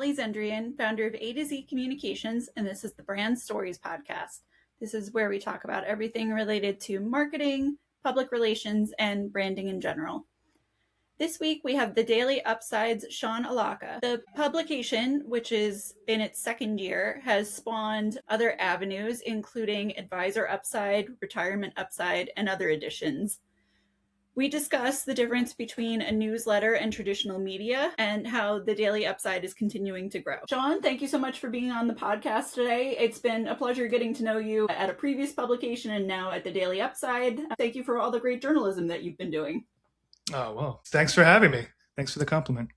Allie Zendrian, founder of AtoZ Communications, and this is the Brand Stories podcast. This is where we talk about everything related to marketing, public relations, and branding in general. This week, we have the Daily Upside's Sean Allocca. The publication, which is in its second year, has spawned other avenues, including Advisor Upside, Retirement Upside, and other editions. We discuss the difference between a newsletter and traditional media and how the Daily Upside is continuing to grow. Sean, thank you so much for being on the podcast today. It's been a pleasure getting to know you at a previous publication and now at the Daily Upside. Thank you for all the great journalism that you've been doing. Oh, well, thanks for having me. Thanks for the compliment.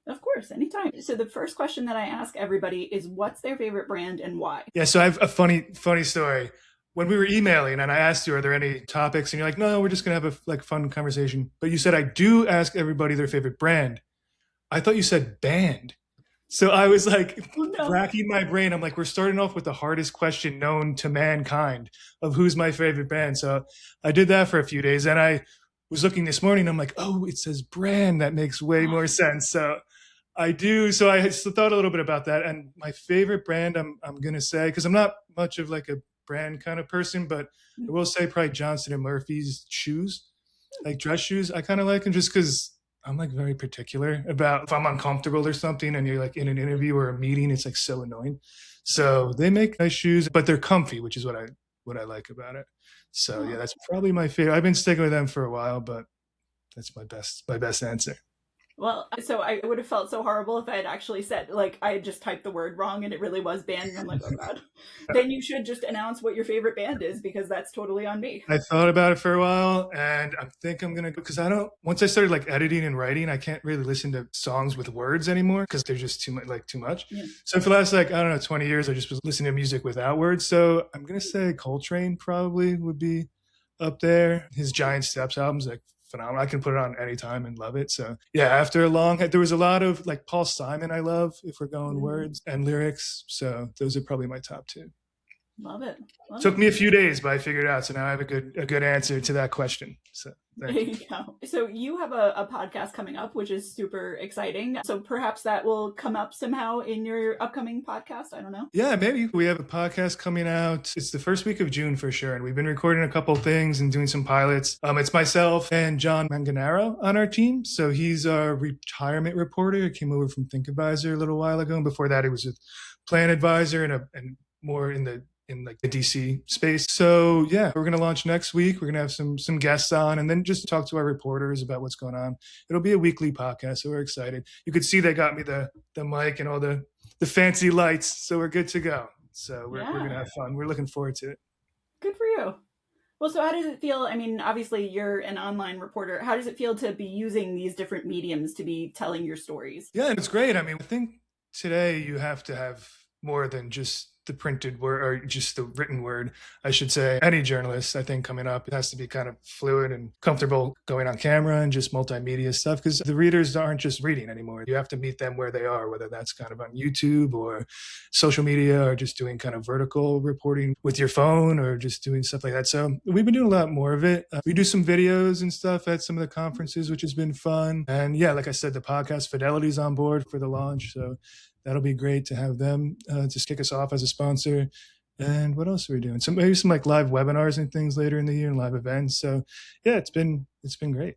Of course, anytime. So the first question that I ask everybody is, what's their favorite brand and why? Yeah, so I have a funny story. When we were emailing and I asked you, are there any topics? And you're like, no, we're just going to have a fun conversation. But you said, I do ask everybody their favorite brand. I thought you said band. So I was like racking my brain. I'm like, we're starting off with the hardest question known to mankind of who's my favorite band. So I did that for a few days. And I was looking this morning. I'm like, oh, it says brand. That makes way more sense. So I do. So I thought a little bit about that. And my favorite brand, I'm going to say, because I'm not much of like a brand kind of person, but I will say probably Johnston & Murphy's shoes, like dress shoes. I kind of like them just because I'm like very particular about if I'm uncomfortable or something and you're like in an interview or a meeting, it's like so annoying. So they make nice shoes, but they're comfy, which is what I like about it. So yeah, that's probably my favorite. I've been sticking with them for a while, but that's my best answer. Well, so I would have felt so horrible if I had actually said, like, I had just typed the word wrong and it really was band. And I'm like, oh God. Then you should just announce what your favorite band is, because that's totally on me. I thought about it for a while and I think I'm going to go, because once I started like editing and writing, I can't really listen to songs with words anymore because they're just too much. Yeah. So for the last, 20 years, I just was listening to music without words. So I'm going to say Coltrane probably would be up there. His Giant Steps album's like phenomenal. I can put it on anytime and love it. So yeah, after there was a lot of like Paul Simon I love, if we're going words and lyrics. So those are probably my top two. Love it. Took me a few days, but I figured it out. So now I have a good answer to that question. So there you go. So you have a podcast coming up, which is super exciting. So perhaps that will come up somehow in your upcoming podcast. I don't know. Yeah, maybe. We have a podcast coming out. It's the first week of June for sure. And we've been recording a couple things and doing some pilots. It's myself and John Manganaro on our team. So he's our retirement reporter. He came over from ThinkAdvisor a little while ago. And before that, he was a Plan Advisor and more in the DC space. So yeah, we're going to launch next week. We're going to have some guests on and then just talk to our reporters about what's going on. It'll be a weekly podcast. So we're excited. You could see they got me the mic and all the fancy lights. So we're good to go. So we're going to have fun. We're looking forward to it. Good for you. Well, so how does it feel? I mean, obviously you're an online reporter. How does it feel to be using these different mediums to be telling your stories? Yeah, it's great. I mean, I think today you have to have more than just the printed word or just the written word, I should say. Any journalist, I think, coming up, it has to be kind of fluid and comfortable going on camera and just multimedia stuff, because the readers aren't just reading anymore. You have to meet them where they are, whether that's kind of on YouTube or social media or just doing kind of vertical reporting with your phone or just doing stuff like that. So we've been doing a lot more of it. We do some videos and stuff at some of the conferences, which has been fun. And yeah, like I said, the podcast Fidelity's on board for the launch. So that'll be great to have them just kick us off as a sponsor. And what else are we doing? Maybe some like live webinars and things later in the year and live events. So yeah, it's been great.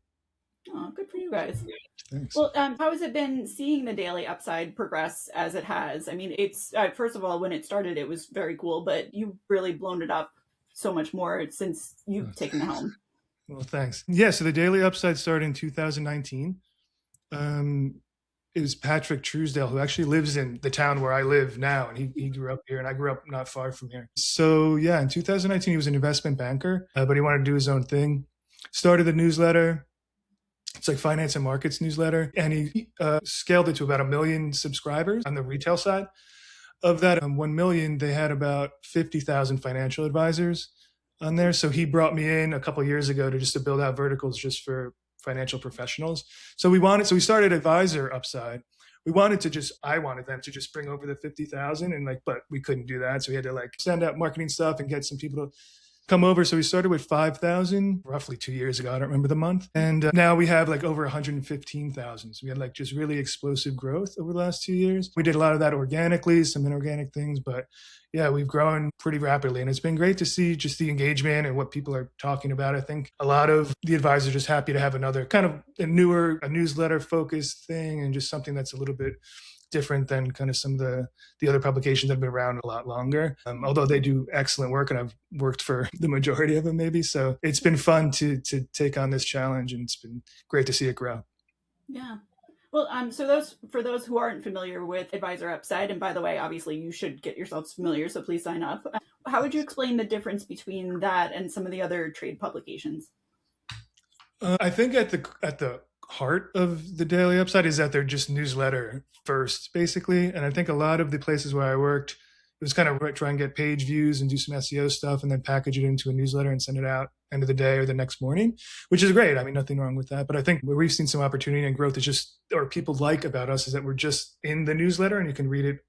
Oh, good for you guys. Thanks. Well, how has it been seeing the Daily Upside progress as it has? I mean, it's first of all, when it started, it was very cool, but you've really blown it up so much more since you've taken the helm. Well, thanks. Yeah, so the Daily Upside started in 2019. It was Patrick Truesdale, who actually lives in the town where I live now. And he grew up here and I grew up not far from here. So yeah, in 2019, he was an investment banker, but he wanted to do his own thing. Started the newsletter. It's like finance and markets newsletter. And he scaled it to about 1 million subscribers on the retail side. Of that 1 million, they had about 50,000 financial advisors on there. So he brought me in a couple of years ago to build out verticals just for financial professionals. So we started Advisor Upside. I wanted them to just bring over the 50,000 but we couldn't do that. So we had to send out marketing stuff and get some people come over. So we started with 5,000 roughly 2 years ago. I don't remember the month. And now we have like over 115,000. So we had like just really explosive growth over the last 2 years. We did a lot of that organically, some inorganic things, but yeah, we've grown pretty rapidly. And it's been great to see just the engagement and what people are talking about. I think a lot of the advisors are just happy to have another kind of a newsletter focused thing and just something that's a little bit different than kind of some of the other publications that have been around a lot longer. Although they do excellent work, and I've worked for the majority of them, maybe. So it's been fun to take on this challenge, and it's been great to see it grow. Yeah. Well, so for those who aren't familiar with Advisor Upside, and by the way, obviously you should get yourselves familiar, so please sign up. How would you explain the difference between that and some of the other trade publications? I think at the heart of the Daily Upside is that they're just newsletter first, basically. And I think a lot of the places where I worked, it was kind of try and get page views and do some SEO stuff and then package it into a newsletter and send it out end of the day or the next morning, which is great. I mean, nothing wrong with that. But I think where we've seen some opportunity and growth is just, or people like about us, is that we're just in the newsletter and you can read it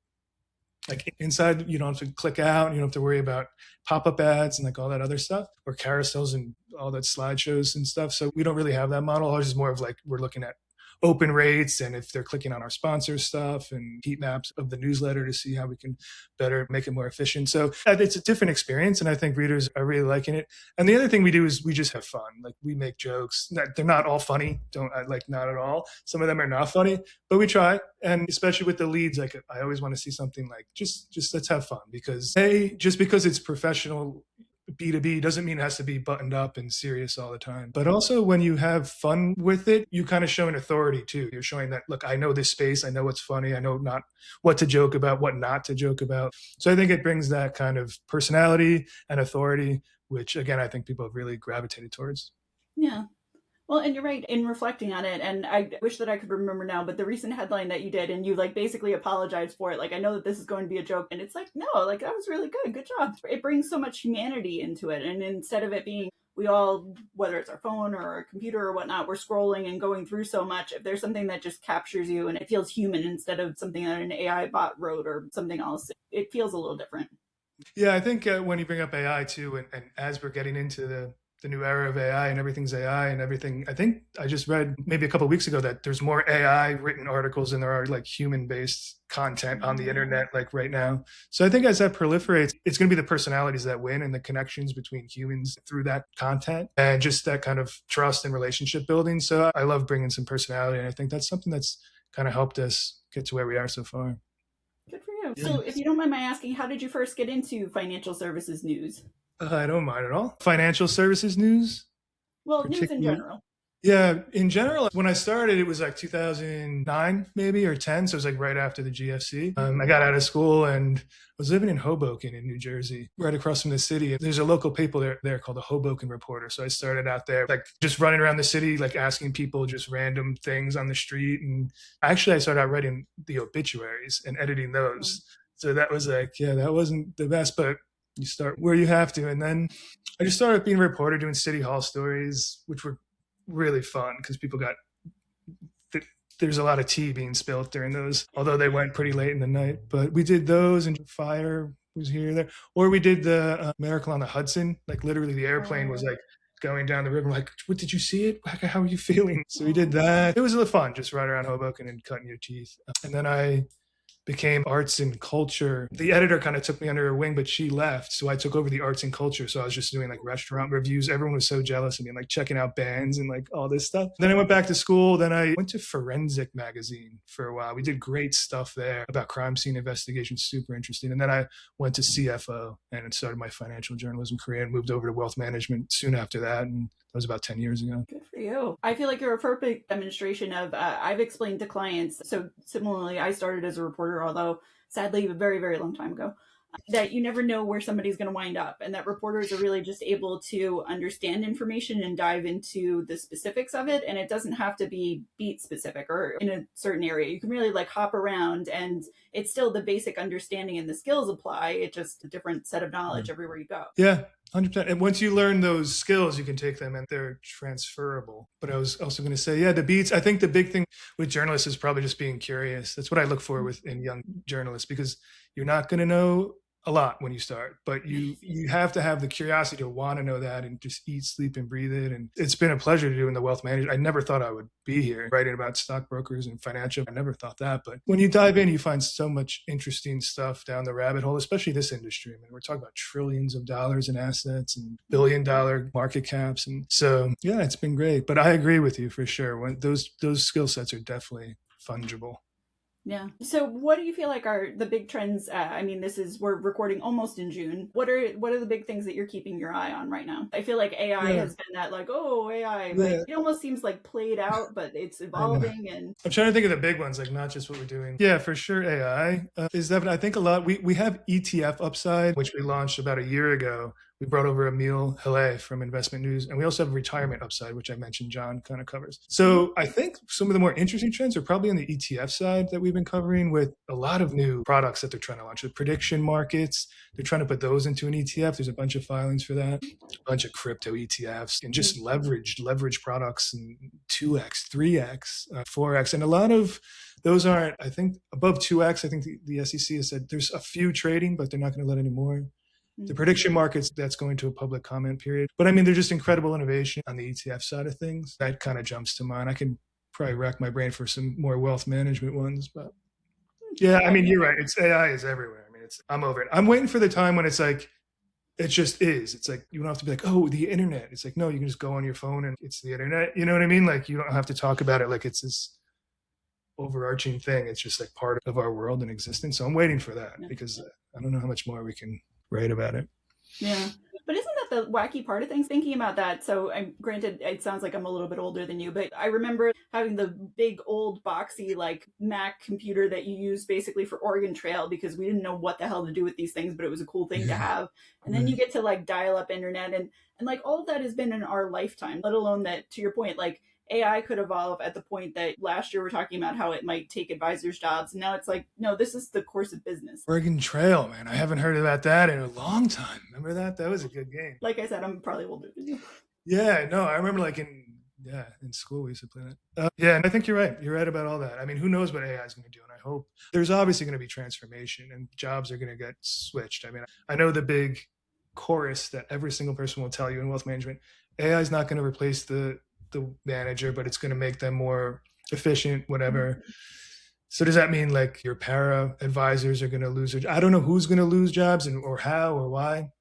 like inside. You don't have to click out. You don't have to worry about pop-up ads and like all that other stuff, or carousels and all that slideshows and stuff. So we don't really have that model. Ours is more of like, we're looking at open rates and if they're clicking on our sponsor stuff and heat maps of the newsletter to see how we can better make it more efficient. So it's a different experience, and I think readers are really liking it. And the other thing we do is we just have fun. Like we make jokes. They're not all funny. Not at all. Some of them are not funny, but we try. And especially with the leads, like I always want to see something like just let's have fun, because just because it's professional B2B doesn't mean it has to be buttoned up and serious all the time. But also when you have fun with it, you kind of show an authority too. You're showing that, look, I know this space. I know what's funny. I know not what to joke about, what not to joke about. So I think it brings that kind of personality and authority, which again, I think people have really gravitated towards. Yeah. Well, and you're right in reflecting on it. And I wish that I could remember now, but the recent headline that you did, and you like basically apologized for it. Like, I know that this is going to be a joke. And it's like, no, like that was really good. Good job. It brings so much humanity into it. And instead of it being, we all, whether it's our phone or our computer or whatnot, we're scrolling and going through so much. If there's something that just captures you and it feels human instead of something that an AI bot wrote or something else, it feels a little different. Yeah, I think when you bring up AI too, and as we're getting into the new era of AI and everything's AI and everything. I think I just read maybe a couple of weeks ago that there's more AI written articles than there are like human based content on the internet like right now. So I think as that proliferates, it's going to be the personalities that win and the connections between humans through that content and just that kind of trust and relationship building. So I love bringing some personality, and I think that's something that's kind of helped us get to where we are so far. Good for you. So if you don't mind my asking, how did you first get into financial services news? I don't mind at all. Financial services news? Well, news in general. Yeah, in general, when I started, it was like 2009, maybe, or 10. So it was like right after the GFC. I got out of school and was living in Hoboken in New Jersey, right across from the city. There's a local paper there called the Hoboken Reporter. So I started out there, like just running around the city, like asking people just random things on the street. And actually, I started out writing the obituaries and editing those. So that was like, yeah, that wasn't the best, but you start where you have to. And then I just started being a reporter, doing city hall stories, which were really fun because there's a lot of tea being spilled during those, although they went pretty late in the night. But we did those, and fire was here there. Or we did the Miracle on the Hudson. Like literally the airplane was like going down the river. Like, what, did you see it? How are you feeling? So we did that. It was a little fun, just riding around Hoboken and cutting your teeth. And then I became arts and culture. The editor kind of took me under her wing, but she left. So I took over the arts and culture. So I was just doing like restaurant reviews. Everyone was so jealous of me, like checking out bands and like all this stuff. Then I went back to school. Then I went to Forensic magazine for a while. We did great stuff there about crime scene investigation, super interesting. And then I went to CFO and started my financial journalism career and moved over to wealth management soon after that. And that was about 10 years ago. Good for you. I feel like you're a perfect demonstration of, I've explained to clients. So similarly, I started as a reporter, although sadly, a very, very long time ago, that you never know where somebody's going to wind up, and that reporters are really just able to understand information and dive into the specifics of it. And it doesn't have to be beat specific or in a certain area. You can really like hop around, and it's still the basic understanding and the skills apply. It's just a different set of knowledge everywhere you go. Yeah. 100%. And once you learn those skills, you can take them and they're transferable. But I was also going to say, yeah, the beats. I think the big thing with journalists is probably just being curious. That's what I look for in young journalists, because you're not going to know a lot when you start, but you have to have the curiosity to want to know that and just eat, sleep, and breathe it. And it's been a pleasure to do in the wealth management. I never thought I would be here writing about stockbrokers and financial. I never thought that, but when you dive in, you find so much interesting stuff down the rabbit hole, especially this industry. I mean, we're talking about trillions of dollars in assets and $1 billion market caps, and so yeah, it's been great. But I agree with you for sure. When those skill sets are definitely fungible. Yeah. So what do you feel like are the big trends? I mean, we're recording almost in June. What are the big things that you're keeping your eye on right now? I feel like AI Yeah, has been that like, oh, AI, like yeah. it almost seems like played out, but it's I know. evolving and I'm trying to think of the big ones, like not just what we're doing. Yeah, for sure. AI is definitely, I think a lot. We have ETF Upside, which we launched about a year ago. We brought over Emil Hille from Investment News. And we also have Retirement Upside, which I mentioned John kind of covers. So I think some of the more interesting trends are probably on the ETF side that we've been covering with a lot of new products that they're trying to launch. The prediction markets, they're trying to put those into an ETF. There's a bunch of filings for that, a bunch of crypto ETFs, and just leverage products and 2x, 3x, 4x. And a lot of those aren't, I think, above 2x. I think the SEC has said there's a few trading, but they're not going to let any more. The prediction markets, that's going to a public comment period. But I mean, they're just incredible innovation on the ETF side of things. That kind of jumps to mind. I can probably rack my brain for some more wealth management ones. But yeah, I mean, you're right. It's AI is everywhere. I mean, I'm over it. I'm waiting for the time when it's like, it just is. It's like, you don't have to be like, oh, the internet. It's like, no, you can just go on your phone and it's the internet. You know what I mean? Like, you don't have to talk about it like it's this overarching thing. It's just like part of our world and existence. So I'm waiting for that because I don't know how much more we can write about it. yeah. But isn't that the wacky part of things? Thinking about that, so I'm granted, it sounds like I'm a little bit older than you, but I remember having the big old boxy like Mac computer that you use basically for Oregon Trail because we didn't know what the hell to do with these things, but it was a cool thing to have. And then you get to like dial up internet and like all of that has been in our lifetime, let alone that to your point, like AI could evolve at the point that last year we're talking about how it might take advisors' jobs. And now it's like, no, this is the course of business. Oregon Trail, man. I haven't heard about that in a long time. Remember that? That was a good game. Like I said, I'm probably older than you. Yeah, no, I remember like in school we used to play that. Yeah, and I think you're right. You're right about all that. I mean, who knows what AI is going to do? And I hope there's obviously going to be transformation and jobs are going to get switched. I mean, I know the big chorus that every single person will tell you in wealth management: AI is not going to replace the manager, but it's going to make them more efficient, whatever. Mm-hmm. So does that mean like your para advisors are going to lose their? I don't know who's going to lose jobs and or how or why.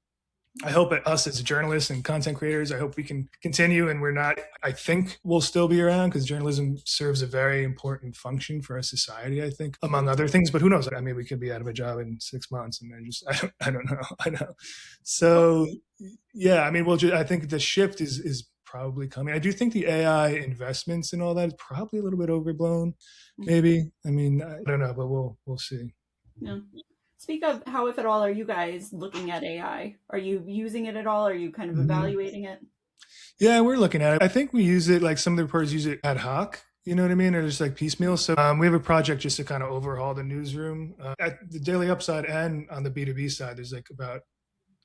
I hope us as journalists and content creators, I hope we can continue and we're not, I think we'll still be around because journalism serves a very important function for our society, I think, among other things, but who knows? I mean, we could be out of a job in 6 months and I don't know. I know. So yeah, I mean, I think the shift is probably coming. I do think the AI investments and all that is probably a little bit overblown, maybe. I mean, I don't know, but we'll see. Yeah. Speak of how, if at all, are you guys looking at AI? Are you using it at all? Are you kind of evaluating it? Yeah, we're looking at it. I think we use it, like some of the reporters use it ad hoc, you know what I mean? Or just like piecemeal. So we have a project just to kind of overhaul the newsroom. At the Daily Upside and on the B2B side, there's like about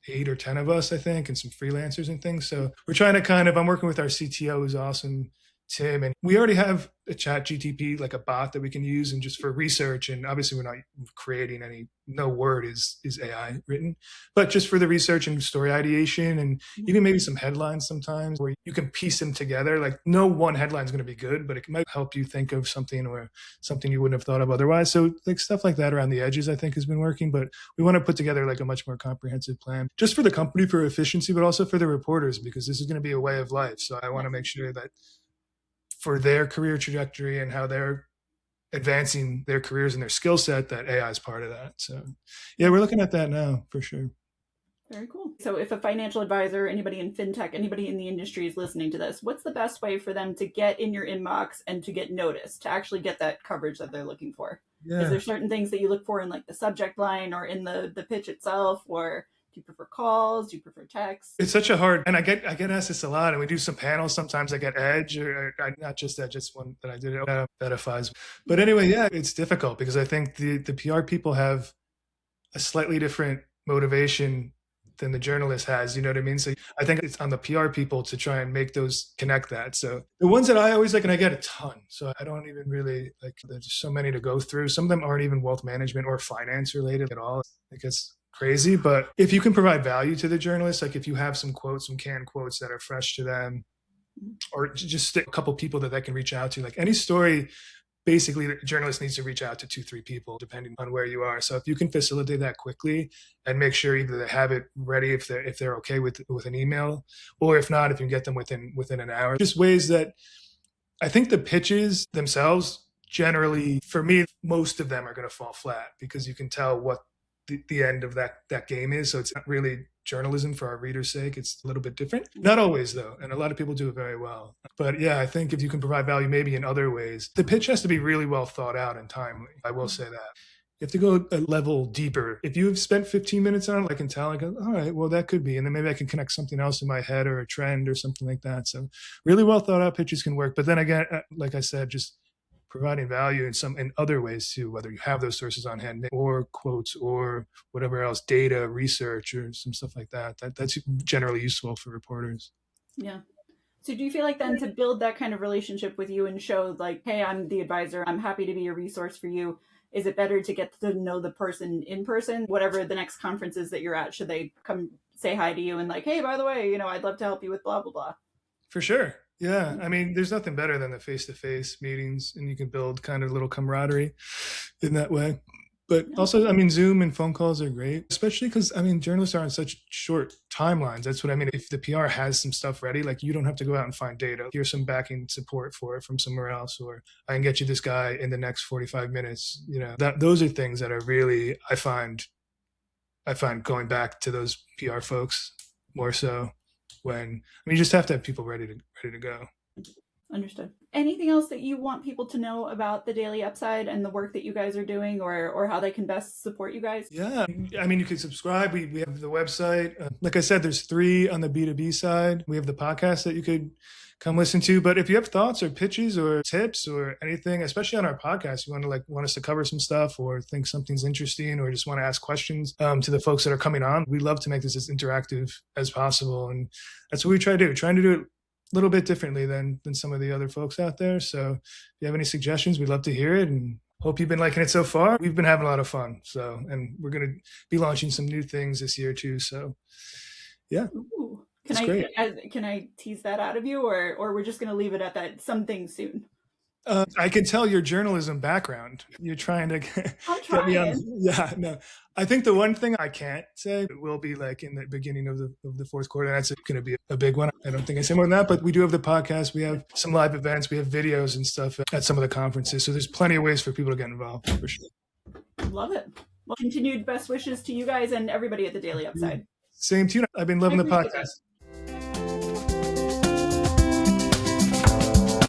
8 or 10 of us, I think, and some freelancers and things. So we're trying to I'm working with our CTO, who's awesome, Tim, and we already have a chat GTP, like a bot that we can use and just for research. And obviously we're not creating no word is AI written, but just for the research and story ideation and even maybe some headlines sometimes where you can piece them together. Like no one headline is going to be good, but it might help you think of something or something you wouldn't have thought of otherwise. So like stuff like that around the edges, I think has been working, but we want to put together like a much more comprehensive plan just for the company for efficiency, but also for the reporters, because this is going to be a way of life. So I want to make sure that for their career trajectory and how they're advancing their careers and their skill set, that AI is part of that. So yeah, we're looking at that now for sure. Very cool. So if a financial advisor, anybody in fintech, anybody in the industry is listening to this, what's the best way for them to get in your inbox and to get noticed, to actually get that coverage that they're looking for? Yeah. Is there certain things that you look for in like the subject line or in the pitch itself, or do you prefer calls? Do you prefer text? It's such a hard, and I get asked this a lot, and we do some panels. Sometimes I get Edge, or not just that, just one that I did at Edifies. But anyway, yeah, it's difficult because I think the PR people have a slightly different motivation than the journalist has, you know what I mean? So I think it's on the PR people to try and make those connect that. So the ones that I always like, and I get a ton, so I don't even really like, there's so many to go through. Some of them aren't even wealth management or finance related at all. I guess crazy, but if you can provide value to the journalists, like if you have some quotes, some canned quotes that are fresh to them, or just a couple people that they can reach out to, like any story, basically the journalist needs to reach out to 2-3 people depending on where you are. So if you can facilitate that quickly and make sure either they have it ready if they're okay with an email, or if not, if you can get them within an hour, just ways that I think the pitches themselves, generally, for me, most of them are going to fall flat because you can tell what the end of that game is. So it's not really journalism for our readers' sake. It's a little bit different. Not always, though. And a lot of people do it very well. But yeah, I think if you can provide value maybe in other ways, the pitch has to be really well thought out and timely. I will say that. You have to go a level deeper. If you've spent 15 minutes on it, I can tell, I go, all right, well, that could be. And then maybe I can connect something else in my head or a trend or something like that. So really well thought out pitches can work. But then again, like I said, just providing value in other ways too, whether you have those sources on hand or quotes or whatever else, data, research, or some stuff like that. That's generally useful for reporters. Yeah. So do you feel like then to build that kind of relationship with you and show like, hey, I'm the advisor, I'm happy to be a resource for you, is it better to get to know the person in person? Whatever the next conference is that you're at, should they come say hi to you and like, hey, by the way, I'd love to help you with blah, blah, blah? For sure. Yeah. I mean, there's nothing better than the face-to-face meetings, and you can build kind of a little camaraderie in that way. But also, I mean, Zoom and phone calls are great, especially because, I mean, journalists are on such short timelines. That's what I mean. If the PR has some stuff ready, like you don't have to go out and find data. Here's some backing support for it from somewhere else, or I can get you this guy in the next 45 minutes. Those are things that are really, I find going back to those PR folks more so you just have to have people ready to go. Understood. Anything else that you want people to know about the Daily Upside and the work that you guys are doing, or how they can best support you guys? Yeah, I mean, you can subscribe. We have the website. Like I said, there's 3 on the B2B side. We have the podcast that you could come listen to. But if you have thoughts or pitches or tips or anything, especially on our podcast, you want us to cover some stuff or think something's interesting or just want to ask questions to the folks that are coming on, we love to make this as interactive as possible. And that's what we trying to do it a little bit differently than some of the other folks out there. So if you have any suggestions, we'd love to hear it, and hope you've been liking it so far. We've been having a lot of fun. So, and we're going to be launching some new things this year too. So yeah. Ooh. Can I tease that out of you, or we're just going to leave it at that? Something soon. I can tell your journalism background. You're trying to get me on. Yeah, no. I think the one thing I can't say will be like in the beginning of the fourth quarter. That's going to be a big one. I don't think I say more than that, but we do have the podcast. We have some live events. We have videos and stuff at some of the conferences. So there's plenty of ways for people to get involved for sure. Love it. Well, continued best wishes to you guys and everybody at the Daily Upside. Same to you. I've been loving the podcast.